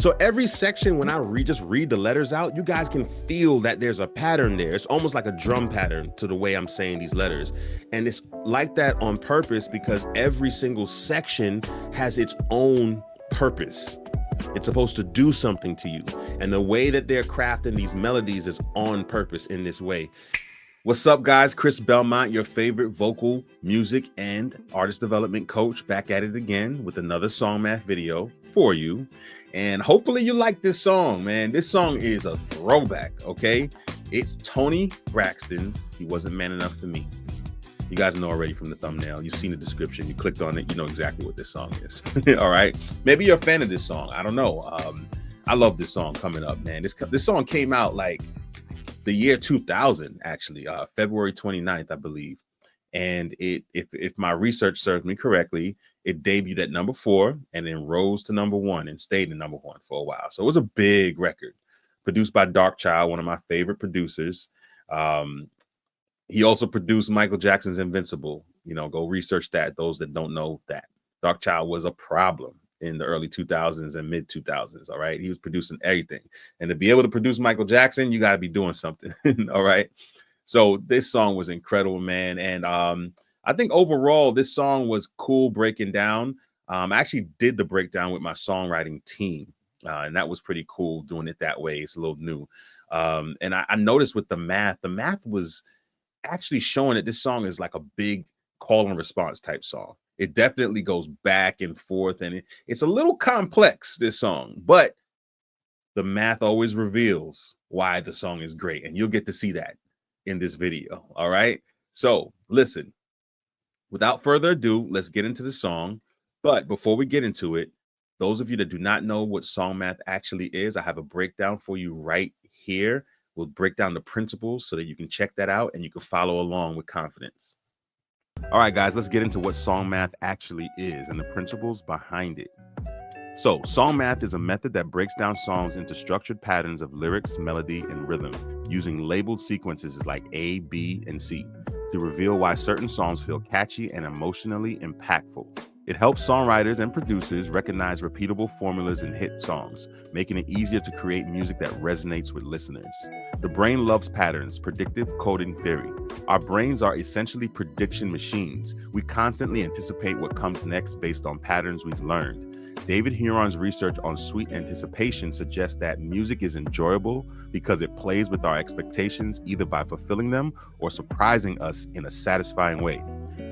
So every section, when I just read the letters out, you guys can feel that there's a pattern there. It's almost like a drum pattern to the way I'm saying these letters. And it's like that on purpose because every single section has its own purpose. It's supposed to do something to you. And the way that they're crafting these melodies is on purpose in this way. What's up, guys? Chris Belmont, your favorite vocal, music, and artist development coach, back at it again with another SongMath video for you. And hopefully you like this song, man. This song is a throwback, okay? It's Toni Braxton's He Wasn't Man Enough for Me. You guys know already from the thumbnail. You've seen the description. You clicked on it. You know exactly what this song is. All right? Maybe you're a fan of this song. I don't know. I love this song coming up, man. This song came out like the year 2000, actually, February 29th, I believe. And if my research serves me correctly, it debuted at number 4 and then rose to number 1 and stayed in number 1 for a while. So it was a big record produced by Darkchild, one of my favorite producers. He also produced Michael Jackson's Invincible. You know, go research that. Those that don't know that. Darkchild was a problem in the early 2000s and mid 2000s. All right. He was producing everything. And to be able to produce Michael Jackson, you got to be doing something. All right. So this song was incredible, man. And I think overall, this song was cool breaking down. I actually did the breakdown with my songwriting team. And that was pretty cool doing it that way. It's a little new. And I noticed with the math was actually showing that this song is like a big call and response type song. It definitely goes back and forth, and it's a little complex, this song, but the math always reveals why the song is great, and you'll get to see that in this video. All right. So listen, without further ado, let's get into the song. But before we get into it, those of you that do not know what SongMath actually is, I have a breakdown for you right here. We'll break down the principles so that you can check that out and you can follow along with confidence. All right, guys, let's get into what SongMath actually is and the principles behind it. So SongMath is a method that breaks down songs into structured patterns of lyrics, melody, and rhythm using labeled sequences like A, B, and C to reveal why certain songs feel catchy and emotionally impactful. It helps songwriters and producers recognize repeatable formulas in hit songs, making it easier to create music that resonates with listeners. The brain loves patterns, predictive coding theory. Our brains are essentially prediction machines. We constantly anticipate what comes next based on patterns we've learned. David Huron's research on sweet anticipation suggests that music is enjoyable because it plays with our expectations either by fulfilling them or surprising us in a satisfying way.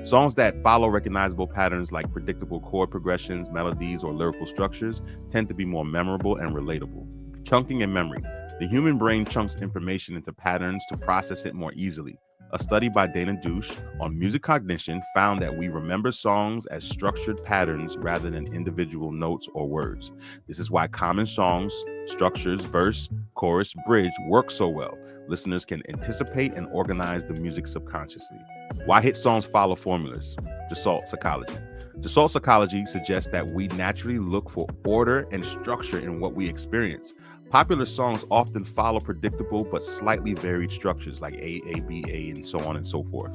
Songs that follow recognizable patterns like predictable chord progressions, melodies, or lyrical structures tend to be more memorable and relatable. Chunking and memory. The human brain chunks information into patterns to process it more easily. A study by Dana Douche on music cognition found that we remember songs as structured patterns rather than individual notes or words. This is why common songs, structures, verse, chorus, bridge work so well. Listeners can anticipate and organize the music subconsciously. Why hit songs follow formulas? Gestalt psychology. Gestalt psychology suggests that we naturally look for order and structure in what we experience. Popular songs often follow predictable but slightly varied structures like A, B, A, and so on and so forth,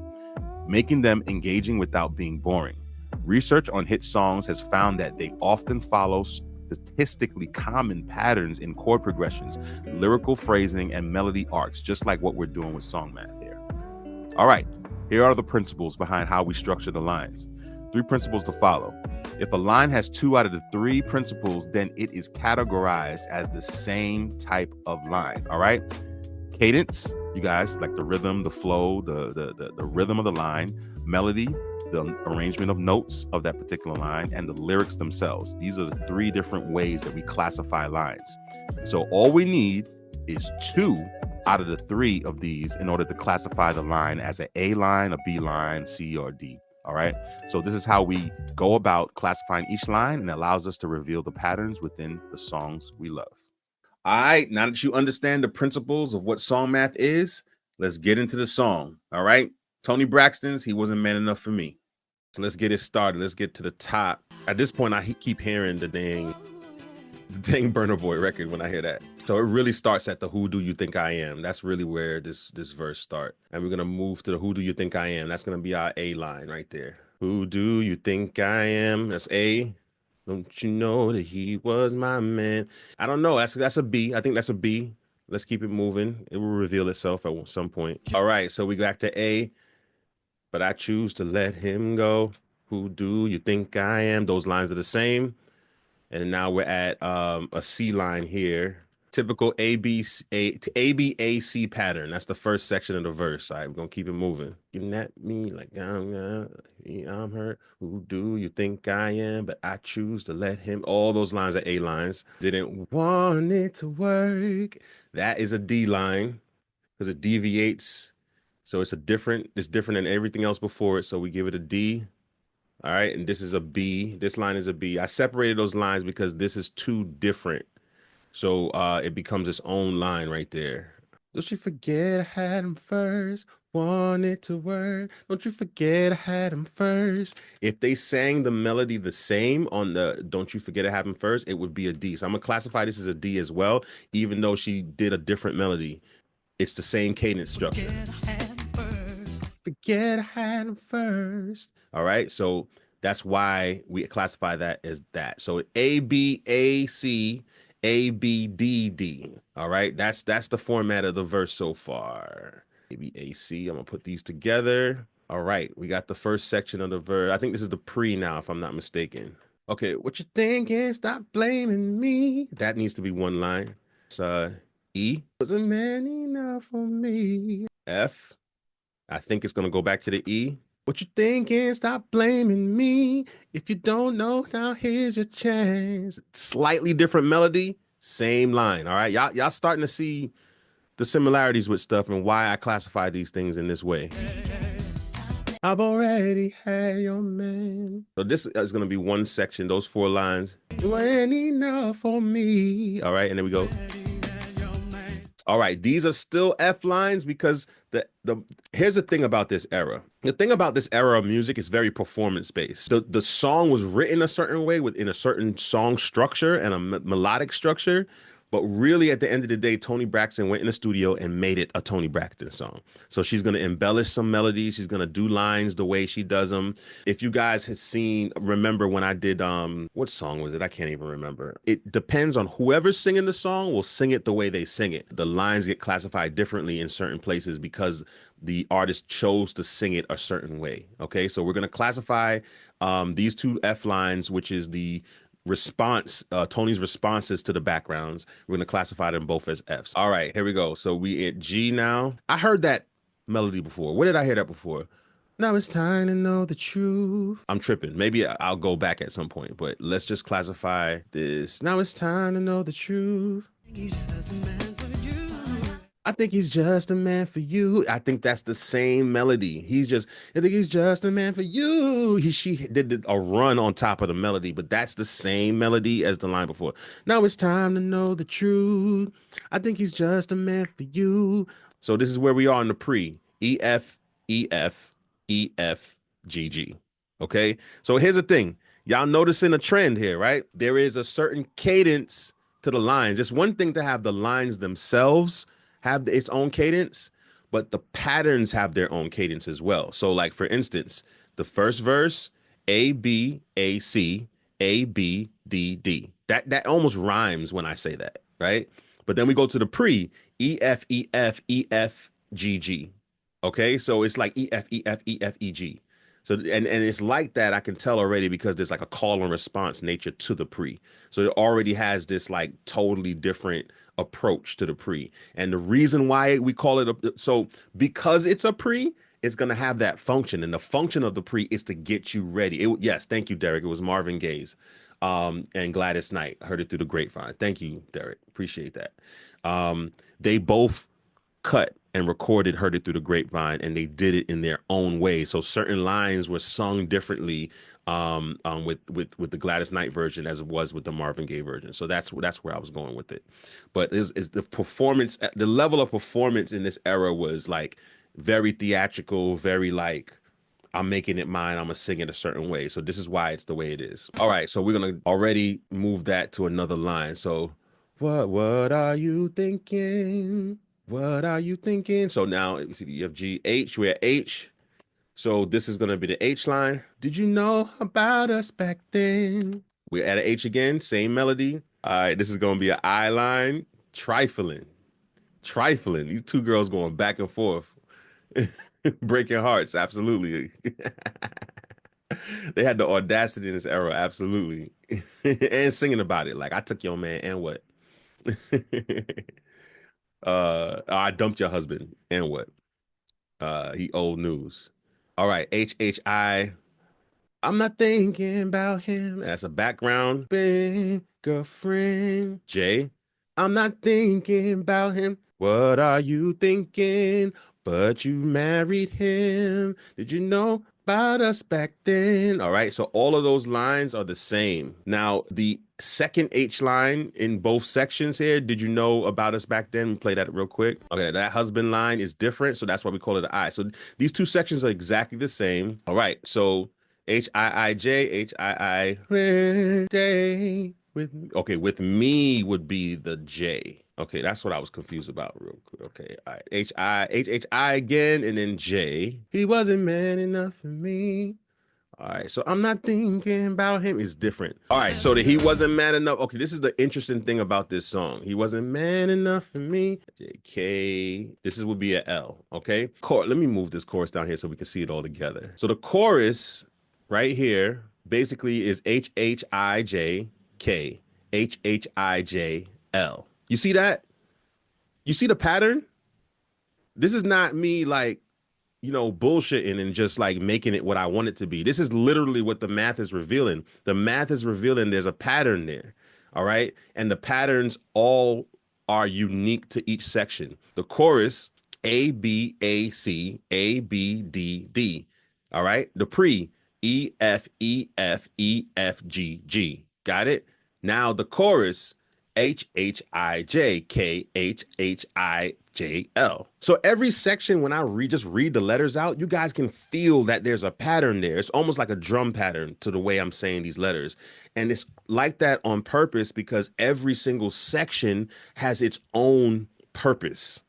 making them engaging without being boring. Research on hit songs has found that they often follow statistically common patterns in chord progressions, lyrical phrasing, and melody arcs, just like what we're doing with SongMath here. All right, here are the principles behind how we structure the lines. 3 principles to follow. If a line has 2 out of the 3 principles, then it is categorized as the same type of line. All right. Cadence, you guys, like the rhythm, the flow, the rhythm of the line, melody, the arrangement of notes of that particular line, and the lyrics themselves. These are the 3 different ways that we classify lines. So all we need is 2 out of the 3 of these in order to classify the line as an A line, a B line, C, or D. All right. So this is how we go about classifying each line, and it allows us to reveal the patterns within the songs we love. All right. Now that you understand the principles of what SongMath is, let's get into the song. All right. Toni Braxton's He Wasn't Man Enough for Me. So let's get it started. Let's get to the top. At this point, I keep hearing the dang Burna Boy record when I hear that. So it really starts at the Who Do You Think I Am? That's really where this verse start. And we're going to move to the Who Do You Think I Am? That's going to be our A line right there. Who do you think I am? That's A. Don't you know that he was my man? I don't know. That's a B. I think that's a B. Let's keep it moving. It will reveal itself at some point. All right, so we go back to A, but I choose to let him go. Who do you think I am? Those lines are the same. And now we're at a C line here. Typical A B A C pattern. That's the first section of the verse. All right, we're gonna keep it moving. Getting at me like I'm hurt. Who do you think I am? But I choose to let him. All those lines are A lines. Didn't want it to work. That is a D line because it deviates. So it's different than everything else before it. So we give it a D. All right, and this is a B. This line is a B. I separated those lines because this is too different. So it becomes its own line right there. Don't you forget I had him first. Want it to work. Don't you forget I had him first. If they sang the melody the same on the Don't You Forget I Had Him First, it would be a D. So I'm gonna classify this as a D as well, even though she did a different melody. It's the same cadence structure. Forget I had him first. All right, so that's why we classify that as that. So A B A C A B D D. All right, that's the format of the verse so far. A B A C. I'm gonna put these together. All right, we got the first section of the verse. I think this is the pre now, if I'm not mistaken. Okay, what you thinking? Stop blaming me. That needs to be one line. It's E. Wasn't man enough for me. F. I think it's gonna go back to the E. What you thinking? Stop blaming me. If you don't know, now here's your chance. Slightly different melody, same line. All right, y'all starting to see the similarities with stuff and why I classify these things in this way. I've already had your man. So this is gonna be one section. Those four lines. You ain't enough for me. All right, and then we go. All right, these are still F lines because the here's the thing about this era. The thing about this era of music is very performance based. The song was written a certain way within a certain song structure and a melodic structure, but really at the end of the day, Toni Braxton went in the studio and made it a Toni Braxton song. So she's gonna embellish some melodies. She's gonna do lines the way she does them. If you guys had remember when I did what song was it? I can't even remember. It depends on whoever's singing the song will sing it the way they sing it. The lines get classified differently in certain places because the artist chose to sing it a certain way. Okay, so we're gonna classify these two F lines, which is the response, Toni's responses to the backgrounds. We're going to classify them both as Fs. All right, here we go. So we at G now. I heard that melody before. Where did I hear that before? Now it's time to know the truth. I'm tripping. Maybe I'll go back at some point, but let's just classify this. Now it's time to know the truth. I think he's just a man for you. I think that's the same melody. I think he's just a man for you. She did a run on top of the melody, but that's the same melody as the line before. Now it's time to know the truth. I think he's just a man for you. So this is where we are in the pre. E, F, E, F, E, F, G, G. Okay? So here's the thing. Y'all noticing a trend here, right? There is a certain cadence to the lines. It's one thing to have the lines themselves have its own cadence, but the patterns have their own cadence as well. So like for instance, the first verse, A, B, A, C, A, B, D, D. That almost rhymes when I say that, right? But then we go to the pre, E, F, E, F, E, F, G, G. Okay, so it's like E, F, E, F, E, F, E, G. So and it's like that, I can tell already because there's like a call and response nature to the pre. So it already has this like totally different approach to the pre. And the reason why we call it so because it's a pre, it's gonna have that function. And the function of the pre is to get you ready. Yes, thank you, Derek. It was Marvin Gaye's and Gladys Knight. Heard it through the grapevine. Thank you, Derek. Appreciate that. They both cut and recorded Heard It Through the Grapevine, and they did it in their own way. So certain lines were sung differently with the Gladys Knight version as it was with the Marvin Gaye version. So that's where I was going with it. But is the performance, the level of performance in this era was like very theatrical, very like I'm making it mine. I'm gonna sing it a certain way. So this is why it's the way it is. All right, so we're gonna already move that to another line. So what are you thinking? What are you thinking? So now you see the F, G, H. We're at H. So this is gonna be the H line. Did you know about us back then? We add an H again, same melody. All right, this is gonna be an I line. Trifling. Trifling. These two girls going back and forth. Breaking hearts, absolutely. They had the audacity in this era, absolutely. And singing about it. Like, I took your man and what? I dumped your husband and what? He old news. All right, HHI. I'm not thinking about him. That's a background. Big girlfriend. J. I'm not thinking about him. What are you thinking? But you married him. Did you know about us back then? All right. So all of those lines are the same. Now, the second H line in both sections here, did you know about us back then? Play that real quick. Okay. That husband line is different. So that's why we call it an I. So these two sections are exactly the same. All right. So H-I-I-J, with me would be the J. Okay, that's what I was confused about real quick. Okay, all right. H-I again, and then J. He wasn't man enough for me. All right, so I'm not thinking about him is different. All right, so the he wasn't man enough. Okay, this is the interesting thing about this song. He wasn't man enough for me. J-K. This would be a L, okay? Let me move this chorus down here so we can see it all together. So the chorus right here basically is H-H-I-J-K, H-H-I-J-L. You see that? You see the pattern? This is not me like, bullshitting and just like making it what I want it to be. This is literally what the math is revealing. The math is revealing there's a pattern there. All right. And the patterns all are unique to each section. The chorus, A, B, A, C, A, B, D, D. All right. The pre, E, F, E, F, E, F, G, G. Got it? Now the chorus, H, H, I, J, K, H, H, I, J-L. So every section, when I just read the letters out, you guys can feel that there's a pattern there. It's almost like a drum pattern to the way I'm saying these letters. And it's like that on purpose because every single section has its own purpose.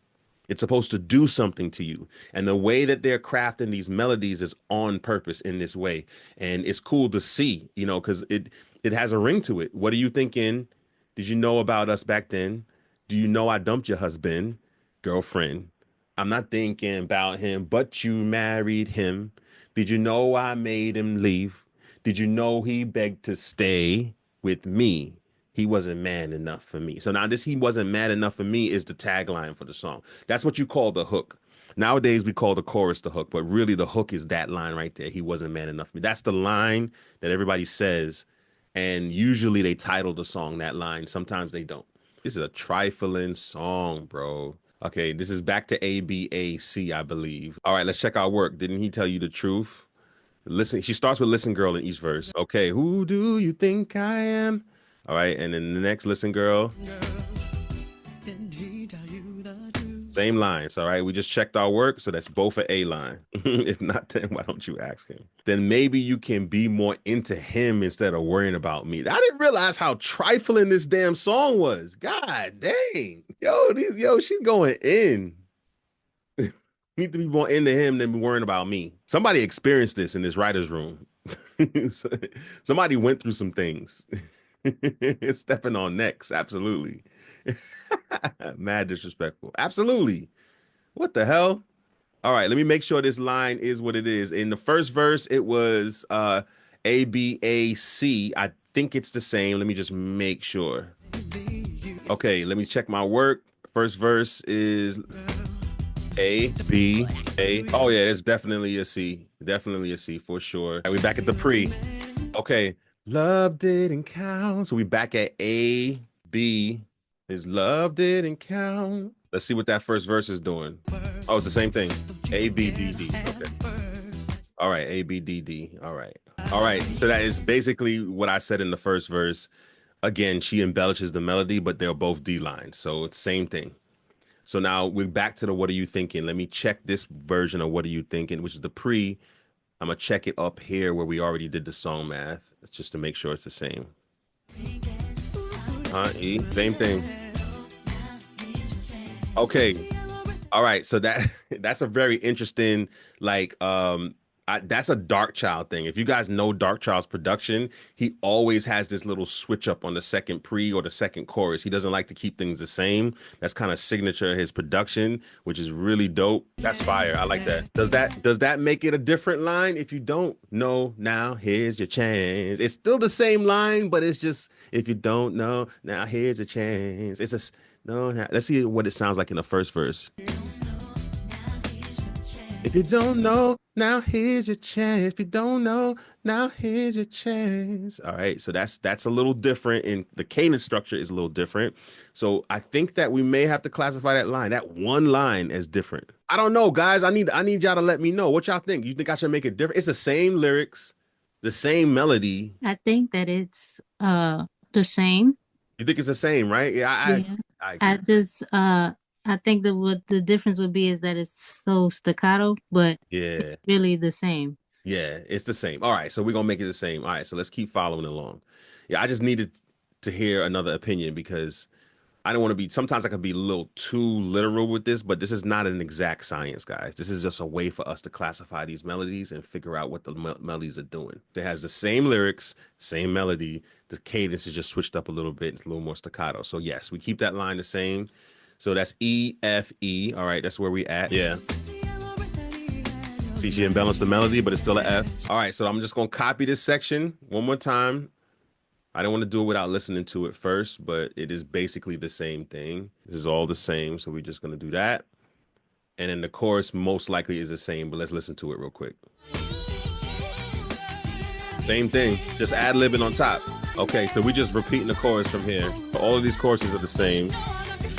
It's supposed to do something to you. And the way that they're crafting these melodies is on purpose in this way. And it's cool to see, because it has a ring to it. What are you thinking? Did you know about us back then? Do you know I dumped your husband? Girlfriend. I'm not thinking about him, but you married him. Did you know I made him leave? Did you know he begged to stay with me? He wasn't man enough for me. So now this he wasn't man enough for me is the tagline for the song. That's what you call the hook. Nowadays we call the chorus the hook, but really the hook is that line right there. He wasn't man enough for me. That's the line that everybody says. And usually they title the song that line. Sometimes they don't. This is a trifling song, bro. Okay, this is back to A, B, A, C, I believe. All right, let's check our work. Didn't he tell you the truth? Listen, she starts with listen girl in each verse. Okay, who do you think I am? All right, and then the next listen girl. Same lines, all right? We just checked our work, so that's both an A line. If not, then why don't you ask him? Then maybe you can be more into him instead of worrying about me. I didn't realize how trifling this damn song was. God dang. Yo, she's going in. Need to be more into him than be worrying about me. Somebody experienced this in this writer's room. Somebody went through some things. Stepping on necks, absolutely. Mad disrespectful. Absolutely. What the hell? All right, let me make sure this line is what it is. In the first verse, it was A, B, A, C. I think it's the same. Let me just make sure. Okay, let me check my work. First verse is A, B, A. Oh, yeah, it's definitely a C. Definitely a C for sure. All right, we back at the pre. Okay, love didn't count. So we back at A, B. His love didn't count. Let's see what that first verse is doing. Oh, it's the same thing. A, B, D, D. Okay. All right, A, B, D, D. All right. All right. So that is basically what I said in the first verse. Again, she embellishes the melody, but they're both D lines. So it's same thing. So now we're back to the what are you thinking? Let me check this version of what are you thinking, which is the pre. I'm going to check it up here where we already did the song math. It's just to make sure it's the same. E, same thing. Okay. All right. So that's a very interesting, like, That's a Dark Child thing. If you guys know Dark Child's production, he always has this little switch up on the second pre or the second chorus. He doesn't like to keep things the same. That's kind of signature of his production, which is really dope. That's fire. I like that. Does that make it a different line? If you don't know, now here's your chance. It's still the same line, but it's just if you don't know, now here's your chance. It's a no. Let's see what it sounds like in the first verse. If you don't know, now here's your chance. If you don't know, now here's your chance. All right, so that's a little different, and the cadence structure is a little different. So I think that we may have to classify that one line as different. I don't know, guys. I need y'all to let me know what y'all think. You think I should make it different? It's the same lyrics, the same melody. I think that it's the same. You think it's the same, right? Yeah, Yeah. I I agree. just I think that what the difference would be is that it's so staccato, but it's Yeah. really the same. Yeah, it's the same. All right, so we're gonna make it the same. All right, so let's keep following along. Yeah, I just needed to hear another opinion because I don't want to be. Sometimes I can be a little too literal with this, but this is not an exact science, guys. This is just a way for us to classify these melodies and figure out what the melodies are doing. It has the same lyrics, same melody. The cadence is just switched up a little bit. It's a little more staccato. So yes, we keep that line the same. So that's E, F, E. All right, that's where we at. Yeah. See, she embellished the melody, but it's still an F. All right, so I'm just gonna copy this section one more time. I don't want to do it without listening to it first, but it is basically the same thing. This is all the same, so we're just gonna do that. And then the chorus most likely is the same, but let's listen to it real quick. Same thing, just ad-libbing on top. Okay, so we just repeating the chorus from here. All of these choruses are the same.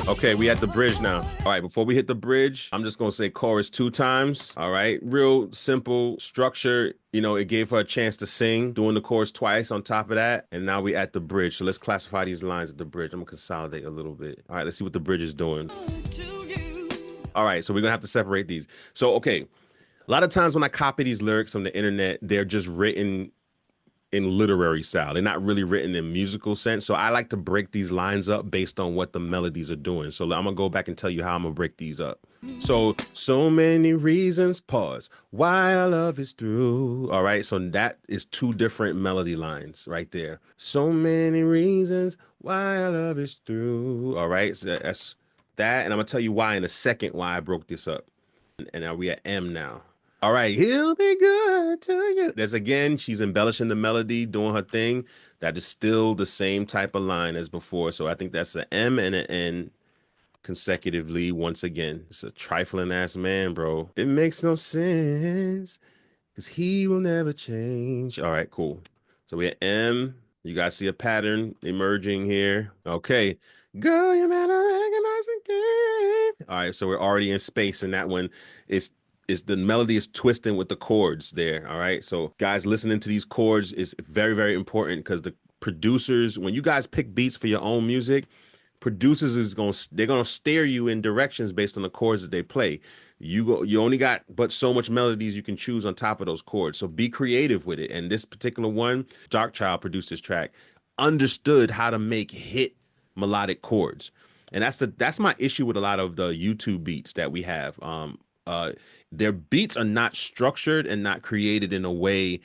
Okay, we at the bridge now. All right, before we hit the bridge, I'm just gonna say chorus 2 times. All right, real simple structure. You know, it gave her a chance to sing, doing the chorus twice on top of that. And now we at the bridge. So let's classify these lines at the bridge. I'm gonna consolidate a little bit. All right, let's see what the bridge is doing. All right, so we're gonna have to separate these. So, okay, a lot of times when I copy these lyrics from the internet, they're just written in literary style. They're not really written in musical sense. So I like to break these lines up based on what the melodies are doing. So I'm gonna go back and tell you how I'm gonna break these up. So many reasons, pause, why our love is through. All right, so that is 2 different melody lines right there. So many reasons why our love is through. All right, so that's that. And I'm gonna tell you why in a second why I broke this up. And now we at M now. All right, he'll be good to you. There's again, she's embellishing the melody, doing her thing. That is still the same type of line as before. So I think that's an M and an N consecutively once again. It's a trifling ass man, bro. It makes no sense because he will never change. All right, cool. So we have M. You guys see a pattern emerging here. Okay. Girl, you better recognize again. All right, so we're already in space, and that one is the melody is twisting with the chords there. All right. So guys, listening to these chords is very, very important because the producers, when you guys pick beats for your own music, producers they're gonna steer you in directions based on the chords that they play. You only got but so much melodies you can choose on top of those chords. So be creative with it. And this particular one, Dark Child produced this track, understood how to make hit melodic chords. And that's my issue with a lot of the YouTube beats that we have. Uh their beats are not structured and not created in a way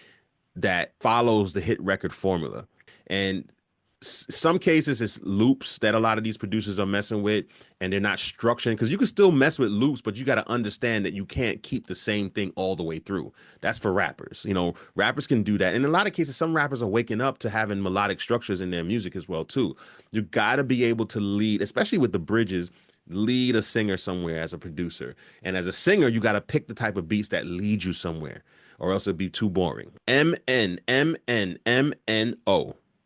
that follows the hit record formula. And some cases it's loops that a lot of these producers are messing with, and they're not structuring, because you can still mess with loops, but you got to understand that you can't keep the same thing all the way through. That's for rappers. Rappers can do that. And in a lot of cases, some rappers are waking up to having melodic structures in their music as well too. You got to be able to lead, especially with the bridges, lead a singer somewhere as a producer. And as a singer, you got to pick the type of beats that lead you somewhere, or else it'd be too boring. MNMNMNO.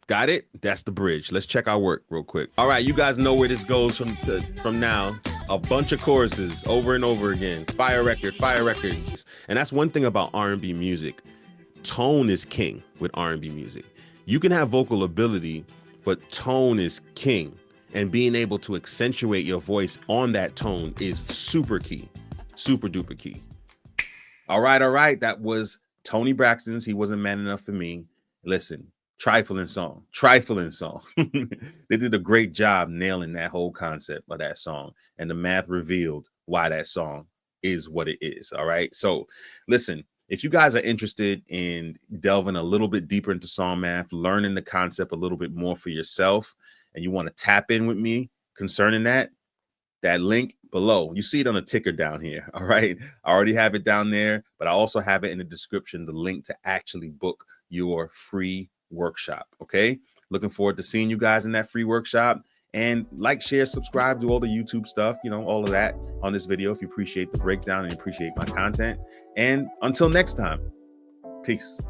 Got it? That's the bridge. Let's check our work real quick. All right, you guys know where this goes from now. A bunch of choruses over and over again. Fire record, fire record. And that's one thing about R&B music. Tone is king with R&B music. You can have vocal ability, but tone is king. And being able to accentuate your voice on that tone is super key. Super duper key. All right, all right. That was Toni Braxton's He Wasn't Man Enough for Me. Listen, trifling song. They did a great job nailing that whole concept of that song. And the math revealed why that song is what it is. All right. So listen, if you guys are interested in delving a little bit deeper into SongMath, learning the concept a little bit more for yourself, and you want to tap in with me concerning that link below, you see it on the ticker down here. All right. I already have it down there, but I also have it in the description, the link to actually book your free workshop. Okay. Looking forward to seeing you guys in that free workshop. And like, share, subscribe, do all the YouTube stuff, you know, all of that on this video if you appreciate the breakdown and appreciate my content. And until next time, peace.